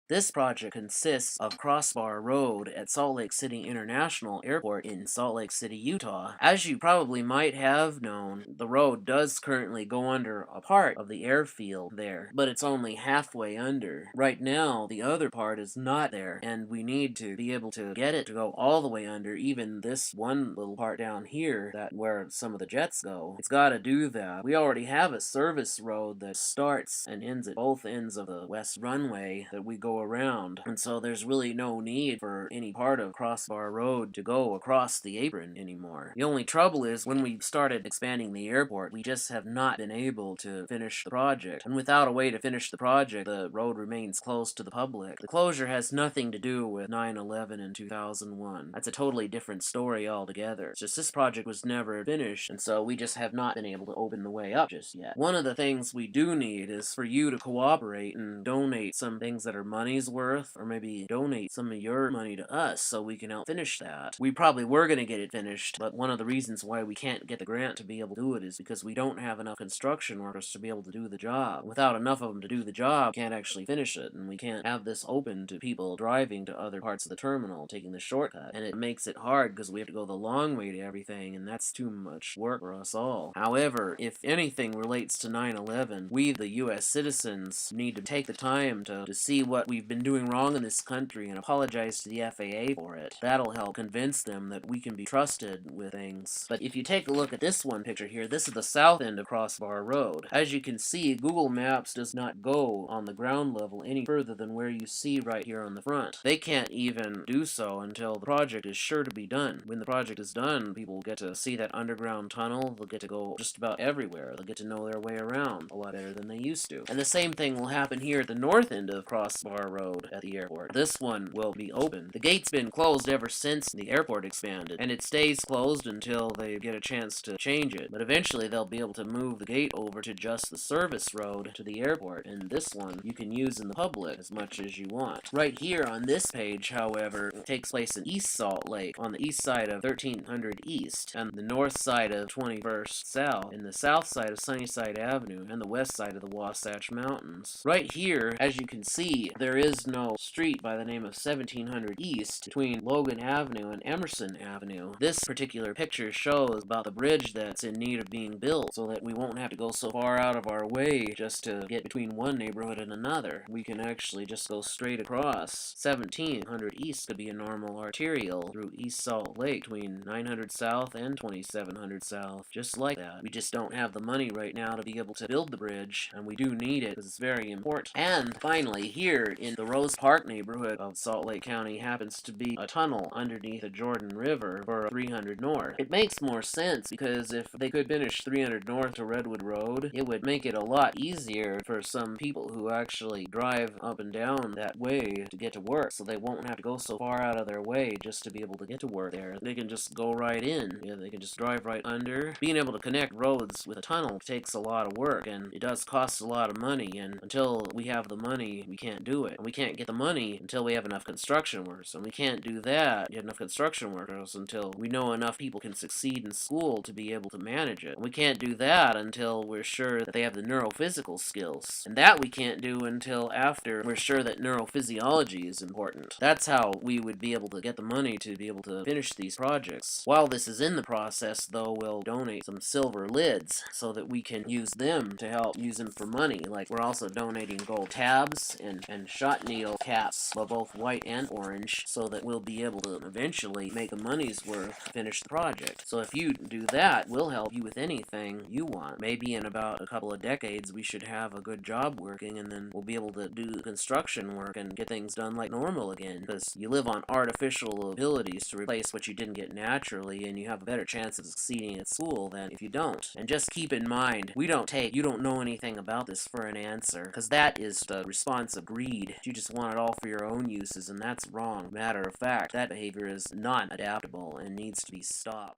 This project consists of Crossbar Road at Salt Lake City International Airport in Salt Lake City, Utah. As you probably might have known, the road does currently go under a part of the airfield there, but it's only halfway under. Right now, the other part is not there, and we need to be able to get it to go all the way under, even this one little part down here, that where some of the jets go. It's got to do that. We already have a service road that starts and ends at both ends of the west runway that we go around, and so there's really no need for any part of Crossbar Road to go across the apron anymore. The only trouble is when we started expanding the airport, we just have not been able to finish the project, and without a way to finish the project, the road remains closed to the public. The closure has nothing to do with 9/11 in 2001. That's a totally different story altogether. It's just this project was never finished, and so we just have not been able to open the way up just yet. One of the things we do need is for you to cooperate and donate some things that are money's worth, or maybe donate some of your money to us so we can help finish that. We probably were going to get it finished, but one of the reasons why we can't get the grant to be able to do it is because we don't have enough construction workers to be able to do the job. Without enough of them to do the job, we can't actually finish it, and we can't have this open to people driving to other parts of the terminal, taking the shortcut. And it makes it hard because we have to go the long way to everything, and that's too much work for us all. However, if anything relates to 9/11, we, the U.S. citizens, need to take the time to see what we've been doing wrong in this country and apologize to the FAA for it. That'll help convince them that we can be trusted with things. But if you take a look at this one picture here, this is the south end of Crossbar Road. As you can see, Google Maps does not go on the ground level any further than where you see right here on the front. They can't even do so until the project is sure to be done. When the project is done, people will get to see that underground tunnel. They'll get to go just about everywhere. They'll get to know their way around a lot better than they used to. And the same thing will happen here at the north end of Crossbar Road at the airport. This one will be open. The gate's been closed ever since the airport expanded, and it stays closed until they get a chance to change it. But eventually they'll be able to move the gate over to just the service road to the airport, and this one you can use in the public as much as you want. Right here on this page, however, it takes place in East Salt Lake, on the east side of 1300 East, and the north side of 21st South, and the south side of Sunnyside Avenue, and the west side of the Wasatch Mountains. Right here, as you can see, there is no street by the name of 1700 East between Logan Avenue and Emerson Avenue. This particular picture shows about the bridge that's in need of being built so that we won't have to go so far out of our way just to get between one neighborhood and another. We can actually just go straight across. 1700 East could be a normal arterial through East Salt Lake between 900 South and 2700 South, just like that. We just don't have the money right now to be able to build the bridge, and we do need it because it's very important. And finally, here in the Rose Park neighborhood of Salt Lake County happens to be a tunnel underneath the Jordan River for 300 North. It makes more sense because if they could finish 300 North to Redwood Road, it would make it a lot easier for some people who actually drive up and down that way to get to work, so they won't have to go so far out of their way just to be able to get to work there. They can just go right in. Yeah, they can just drive right under. Being able to connect roads with a tunnel takes a lot of work, and it does cost a lot of money, and until we have the money, we can't do it. And we can't get the money until we have enough construction workers, and we can't do that, get enough construction workers, until we know enough people can succeed in school to be able to manage it. And we can't do that until we're sure that they have the neurophysical skills. And that we can't do until after we're sure that neurophysiology is important. That's how we would be able to get the money to be able to finish these projects. While this is in the process, though, we'll donate some silver lids so that we can use them to help use them for money. Like, we're also donating gold tabs and shot needle caps, both white and orange, so that we'll be able to eventually make the money's worth to finish the project. So if you do that, we'll help you with anything you want. Maybe in about a couple of decades, we should have a good job working, and then we'll be able to do construction work and get things done like normal again, because you live on artificial abilities to replace what you didn't get naturally, and you have a better chance of succeeding at school than if you don't. And just keep in mind, you don't know anything about this for an answer, because that is the response of greed. You just want it all for your own uses, and that's wrong. Matter of fact, that behavior is not adaptable and needs to be stopped.